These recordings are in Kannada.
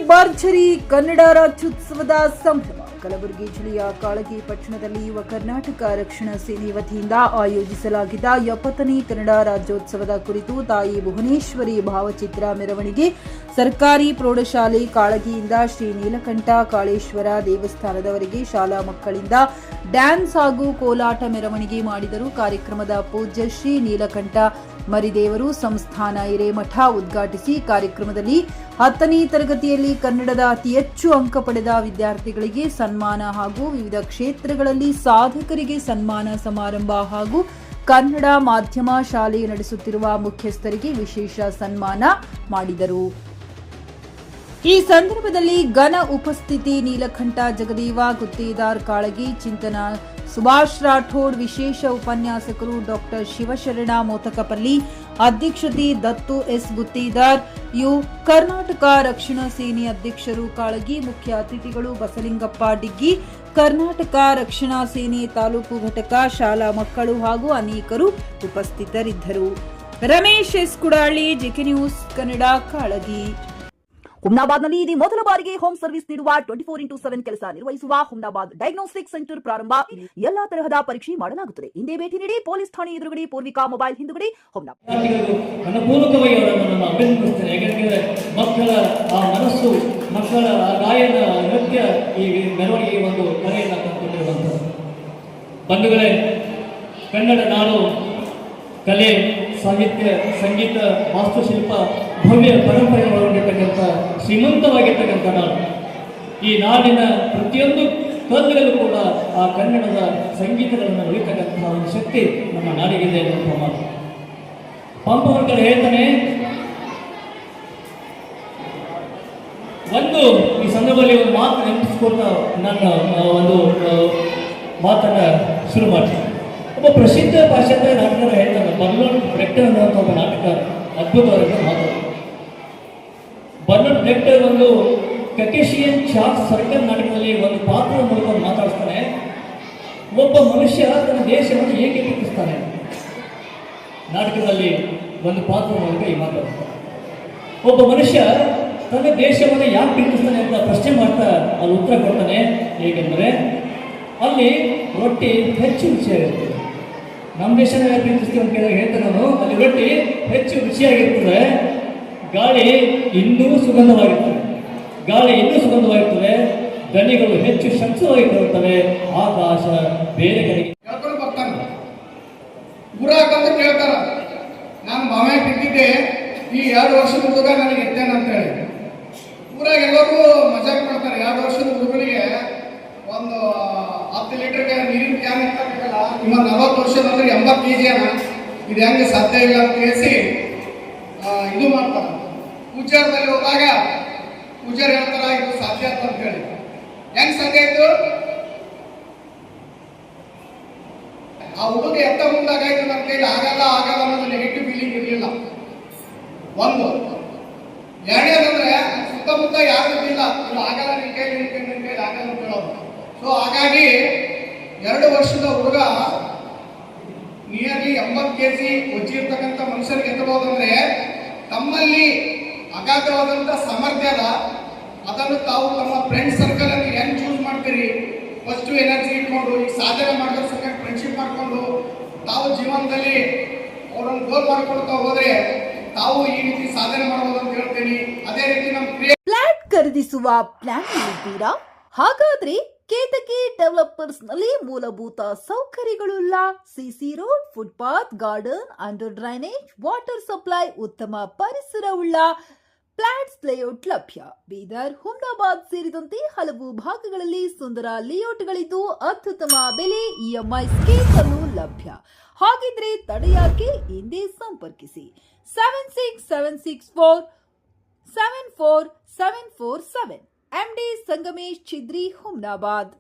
ಭರ್ಜರಿ ಕನ್ನಡ ರಾಜ್ಯೋತ್ಸವದ ಸಂಭ್ರಮ. ಕಲಬುರಗಿ ಜಿಲ್ಲೆಯ ಕಾಳಗಿ ಪಟ್ಟಣದಲ್ಲಿ ಯುವ ಕರ್ನಾಟಕ ರಕ್ಷಣಾ ಸೇನೆ ವತಿಯಿಂದ ಆಯೋಜಿಸಲಾಗಿದ್ದ 70ನೇ ಕನ್ನಡ ರಾಜ್ಯೋತ್ಸವದ ಕುರಿತು ತಾಯಿ ಭುವನೇಶ್ವರಿ ಭಾವಚಿತ್ರ ಮೆರವಣಿಗೆ ಸರ್ಕಾರಿ ಪ್ರೌಢಶಾಲೆ ಕಾಳಗಿಯಿಂದ ಶ್ರೀ ನೀಲಕಂಠ ಕಾಳೇಶ್ವರ ದೇವಸ್ಥಾನದವರೆಗೆ ಶಾಲಾ ಮಕ್ಕಳಿಂದ ಡ್ಯಾನ್ಸ್ ಹಾಗೂ ಕೋಲಾಟ ಮೆರವಣಿಗೆ ಮಾಡಿದರು. ಕಾರ್ಯಕ್ರಮದ ಪೂಜ್ಯ ಶ್ರೀ ನೀಲಕಂಠ ಮರಿದೇವರು ಸಂಸ್ಥಾನ ಹಿರೇಮಠ ಉದ್ಘಾಟಿಸಿ ಕಾರ್ಯಕ್ರಮದಲ್ಲಿ 10ನೇ ತರಗತಿಯಲ್ಲಿ ಕನ್ನಡದ ಅತಿ ಹೆಚ್ಚು ಅಂಕ ಪಡೆದ ವಿದ್ಯಾರ್ಥಿಗಳಿಗೆ ಸನ್ಮಾನ ಹಾಗೂ ವಿವಿಧ ಕ್ಷೇತ್ರಗಳಲ್ಲಿ ಸಾಧಕರಿಗೆ ಸನ್ಮಾನ ಸಮಾರಂಭ ಹಾಗೂ ಕನ್ನಡ ಮಾಧ್ಯಮ ಶಾಲೆ ನಡೆಸುತ್ತಿರುವ ಮುಖ್ಯಸ್ಥರಿಗೆ ವಿಶೇಷ ಸನ್ಮಾನ ಮಾಡಿದರು. ಈ ಸಂದರ್ಭದಲ್ಲಿ ಘನ ಉಪಸ್ಥಿತಿ ನೀಲಕಂಠ ಜಗದೇವ ಗುತ್ತೇದಾರ್ ಕಾಳಗಿ, ಚಿಂತನ ಸುಭಾಷ್ ರಾಠೋಡ್, ವಿಶೇಷ ಉಪನ್ಯಾಸಕರು ಡಾಕ್ಟರ್ ಶಿವಶರಣ ಮೋತಕಪಲ್ಲಿ, ಅಧ್ಯಕ್ಷತೆ ದತ್ತು ಎಸ್ ಗುತ್ತೇದಾರ್, ಕರ್ನಾಟಕ ರಕ್ಷಣಾ ಸೇನೆ ಅಧ್ಯಕ್ಷರು ಕಾಳಗಿ, ಮುಖ್ಯ ಅತಿಥಿಗಳು ಬಸಲಿಂಗಪ್ಪ ಡಿಗ್ಗಿ, ಕರ್ನಾಟಕ ರಕ್ಷಣಾ ಸೇನೆ ತಾಲೂಕು ಘಟಕ, ಶಾಲಾ ಮಕ್ಕಳು ಹಾಗೂ ಅನೇಕರು ಉಪಸ್ಥಿತರಿದ್ದರು. Ramesh S Kudali, JK news Kannada, Kalagi. ಹುಮ್ನಾಬಾದ್ನಲ್ಲಿ ಇದು ಮೊದಲ ಬಾರಿಗೆ ಹೋಮ್ ಸರ್ವಿಸ್ ನೀಡುವ 24x7 ಕೆಲಸ ನಿರ್ವಹಿಸುವ ಹುಮ್ನಾಬಾದ್ ಡಯಾಗ್ನೋಸ್ಟಿಕ್ ಸೆಂಟರ್ ಪ್ರಾರಂಭ. ಎಲ್ಲಾ ತರಹದ ಪರೀಕ್ಷೆ ಮಾಡಲಾಗುತ್ತದೆ. ಹಿಂದೆ ಭೇಟಿ ನೀಡಿ ಪೊಲೀಸ್ ಠಾಣೆ ಎದುರುಗಡೆ ಪೂರ್ವಿಕಾ ಮೊಬೈಲ್ ಹಿಂದುಗಡೆ ಹುಮ್ನಾಬಾದ್. ಅನುಕೂಲಕವಾಗಿ ಅವರನ್ನು ಅಭಿನಂದಿಸುತ್ತೇನೆ. ಯಾಕೆಂದರೆ ಮಕ್ಕಳ ಆ ಮನಸ್ಸು, ಮಕ್ಕಳ ಆ ಗಾಯನ, ನೃತ್ಯ ಈ ಮೆರವಣಿಗೆ ಒಂದು ಕಲೆಯನ್ನು ತಂದುಕೊಂಡಿರುವಂಥದ್ದು. ಬಂಧುಗಳೇ, ಕನ್ನಡ ನಾಡು ಕಲೆ, ಸಾಹಿತ್ಯ, ಸಂಗೀತ, ವಾಸ್ತುಶಿಲ್ಪ, ಭವ್ಯ ಪರಂಪರೆ ಒಳಗೊಂಡಿರ್ತಕ್ಕಂಥ ಶ್ರೀಮಂತವಾಗಿರ್ತಕ್ಕಂಥ ನಾಡು. ಈ ನಾಡಿನ ಪ್ರತಿಯೊಂದು ಕಲ್ಲುಗಳು ಕೂಡ ಆ ಕನ್ನಡದ ಸಂಗೀತಗಳನ್ನು ಉಳಿತಕ್ಕಂತಹ ಒಂದು ಶಕ್ತಿ ನಮ್ಮ ನಾಡಿಗಿದೆ ಅನ್ನುವಂಥ ಮಾತು. ಪಂಪವರ್ಕರ್ ಹೇಳ್ತಾನೆ, ಒಂದು ಈ ಸಂದರ್ಭದಲ್ಲಿ ಒಂದು ಮಾತು ನೆನಪಿಸ್ಕೊಳ್ತಾ ನನ್ನ ಒಂದು ಮಾತನ್ನು ಶುರು ಮಾಡ್ತೀನಿ. ಒಬ್ಬ ಪ್ರಸಿದ್ಧ ಪಾಶ್ಚಾತ್ಯ ನಾಟಕರ ಹೇಳ್ತಾನೆ, ಬರ್ನಾರ್ಡ್ ಬ್ರೆಕ್ಟರ್ ಅನ್ನುವಂಥ ಒಬ್ಬ ನಾಟಕಕಾರ, ಅದ್ಭುತವಾದ ಮಾತು. ಬರ್ನಾರ್ಡ್ ಬ್ರೆಕ್ಟರ್ ಒಂದು ಕಕೇಶಿಯನ್ ಚಾರ್ಟ್ ಸರ್ಕಲ್ ನಾಟಕದಲ್ಲಿ ಒಂದು ಪಾತ್ರದ ಮೂಲಕ ಮಾತಾಡ್ತಾನೆ. ಒಬ್ಬ ಮನುಷ್ಯ ತನ್ನ ದೇಶವನ್ನು ಹೇಗೆ ಪ್ರೀತಿಸ್ತಾನೆ, ನಾಟಕದಲ್ಲಿ ಒಂದು ಪಾತ್ರದ ಮೂಲಕ ಈ ಮಾತಾಡ್ತಾನೆ. ಒಬ್ಬ ಮನುಷ್ಯ ತನ್ನ ದೇಶವನ್ನು ಯಾಕೆ ಪ್ರೀತಿಸ್ತಾನೆ ಅಂತ ಪ್ರಶ್ನೆ ಮಾಡ್ತಾ ಅಲ್ಲಿ ಉತ್ತರ ಕೊಡ್ತಾನೆ. ಹೇಗೆಂದರೆ, ಅಲ್ಲಿ ರೊಟ್ಟಿ ಹೆಚ್ಚು ರುಚಿಯಾಗಿರ್ತದೆ. ನಮ್ಮ ದೇಶನ ಪ್ರೀತಿಸ್ತೀವಿ ಅಂತ ಹೇಳ್ತೇನೆ ನಾನು. ಅಲ್ಲಿ ರೊಟ್ಟಿ ಹೆಚ್ಚು ರುಚಿಯಾಗಿರ್ತದೆ, ಗಾಳಿ ಇನ್ನೂ ಸುಗಂಧವಾಗಿರ್ತದೆ, ದನಿಗಳು ಹೆಚ್ಚು ಶಕ್ತವಾಗಿರ್ತವೆ, ಆಕಾಶ ಬೇರೆ ಕಡೆಗೆ ಹೇಳ್ಕೊಂಡು ಬರ್ತಾನೆ. ಊರಾಗಂತ ಕೇಳ್ತಾರ, ನಾನು ಮಾವೇ ಬಿಟ್ಟಿದ್ದೆ, ಈ 2 ವರ್ಷದ ಹುಡುಗ ನನಗೆ ಎತ್ತೇನೆ ಅಂತ ಹೇಳಿ ಊರಾಗ ಎಲ್ಲರೂ ಮಜಾಕ್ ಮಾಡ್ತಾರೆ. 2 ವರ್ಷದ ಹುಡುಗರಿಗೆ ಒಂದು 10 ಲೀಟರ್ಗೆ ನೀರಿನ ಕ್ಯಾನ್ ಇರ್ತಾಕಲ್ಲ, ಇವಾಗ 40 ವರ್ಷದ ಅಂದ್ರೆ 80 kg ಅನ್ನ, ಇದು ಹೆಂಗೆ ಸಾಧ್ಯ ಇಲ್ಲ ಅಂತ ಕೇಳಿಸಿ ಇದು ಮಾಡ್ತಾರೆ. ಪೂಜಾರದಲ್ಲಿ ಹೋದಾಗ ಪೂಜಾರ ಹೇಳ್ತಾರ, ಇದು ಸಾಧ್ಯ ಅಂತ ಹೇಳಿ. ಹೆಂಗ್ ಸಾಧ್ಯ ಆಯ್ತು? ಆ ಹುಡುಗ ಎತ್ತ ಮುಂದಾಗಾಯ್ತು, ನನ್ನ ಕೈಲಿ ಆಗಲ್ಲ ಅನ್ನೋದು ನೆಗೆಟಿವ್ ಫೀಲಿಂಗ್ ಇರಲಿಲ್ಲ. ಒಂದು ಎರಡನೇದಂದ್ರೆ ಸುತ್ತಮುತ್ತ ಯಾರು ಇರಲಿಲ್ಲ, ಇದು ಆಗಲ್ಲ, ನಿನ್ನ ಕೈಲಿ ಆಗಲ್ಲ ಅಂತ ಹೇಳೋದು. ಸೊ ಹಾಗಾಗಿ 2 ವರ್ಷದ ಹುಡುಗ ನಿಯರ್ಲಿ 80 kg ವಜ್ಜಿ ಇರ್ತಕ್ಕಂಥ ಮನುಷ್ಯರಿಗೆ ಎತ್ತಬಹುದಂದ್ರೆ ತಮ್ಮಲ್ಲಿ ಅಗಾಧವಾದಂಥ ಸಾಮರ್ಥ್ಯ ಅದ. ಅದನ್ನು ತಾವು ತಮ್ಮ ಫ್ರೆಂಡ್ ಸರ್ಕಲ್ ಅನ್ನು ಹೆಂಗ್ ಚೂಸ್ ಮಾಡ್ತೀರಿ, ಪಾಸಿಟಿವ್ ಎನರ್ಜಿ ಇಟ್ಕೊಂಡು ಈ ಸಾಧನೆ ಮಾಡಿದ್ರೆ ಸರಿಯಾಗಿ ಫ್ರೆಂಡ್ಶಿಪ್ ಮಾಡಿಕೊಂಡು ತಾವು ಜೀವನದಲ್ಲಿ ಅವರನ್ನು ಗೋಲ್ ಮಾಡ್ಕೊಳ್ತಾ ಹೋದ್ರೆ ತಾವು ಈ ರೀತಿ ಸಾಧನೆ ಮಾಡಬಹುದು ಅಂತ ಹೇಳ್ತೀನಿ. ಅದೇ ರೀತಿ ನಮ್ಮ ಫ್ಲಾಟ್ ಖರೀದಿಸುವ ಪ್ಲಾನ್ ಇದ್ದೀರಾ? ಹಾಗಾದ್ರೆ ಕೇತಕಿ ಡೆವಲಪರ್ಸ್ ನಲ್ಲಿ ಮೂಲಭೂತ ಸೌಕರ್ಯಗಳುಳ್ಳ CC road, footpath, garden, under drainage, water supply, ಉತ್ತಮ ಪರಿಸರವುಳ್ಳ ಫ್ಲಾಟ್ಸ್ ಲೇಔಟ್ ಲಭ್ಯ. ಬೀದರ್, ಹುಮ್ನಾಬಾದ್ ಸೇರಿದಂತೆ ಹಲವು ಭಾಗಗಳಲ್ಲಿ ಸುಂದರ ಲೇಔಟ್ಗಳಿದ್ದು ಅತ್ಯುತ್ತಮ ಬೆಲೆ, ಇಎಂಐ ಸ್ಕೀಮ್ ಅನ್ನು ಲಭ್ಯ. ಹಾಗಿದ್ರೆ ತಡೆಯಾಕೆ, ಹಿಂದೆ ಸಂಪರ್ಕಿಸಿ 7676474747 ಎಂಡಿ ಸಂಗಮೇಶ್ ಚಿದ್ರಿ, ಹುಮ್ನಾಬಾದ್.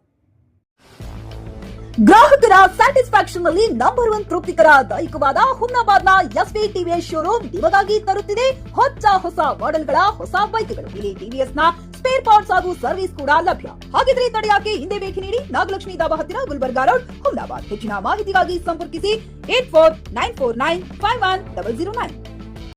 ಗ್ರಾಹಕರ ಸ್ಯಾಟಿಸ್ಫ್ಯಾಕ್ಷನ್ ನಲ್ಲಿ ನಂಬರ್ 1 ತೃಪ್ತಿಕರ ದಾಯಕವಾದ ಹುಮ್ನಾಬಾದ್ನ ಎಸ್ವಿ ಟಿವಿಎಸ್ ಶೋರೂಮ್ ನಿಮಗಾಗಿ ತರುತ್ತಿದೆ ಹೊಸ ಮಾಡೆಲ್ಗಳ ಹೊಸ ಬೈಕ್ಗಳು. ಇಲ್ಲಿ ಟಿವಿಎಸ್ ನ ಸ್ಪೇರ್ ಪಾರ್ಟ್ಸ್ ಹಾಗೂ ಸರ್ವಿಸ್ ಕೂಡ ಲಭ್ಯ. ಹಾಗಿದ್ರೆ ತಡೆಯಾಕೆ, ಹಿಂದೆ ಭೇಟಿ ನೀಡಿ, ನಾಗಲಕ್ಷ್ಮಿ ದಾಬಾ ಹತ್ತಿರ, ಗುಲ್ಬರ್ಗಾ ರೋಡ್, ಹುಮ್ನಾಬಾದ್. ಹೆಚ್ಚಿನ ಮಾಹಿತಿಗಾಗಿ ಸಂಪರ್ಕಿಸಿ 8494951009.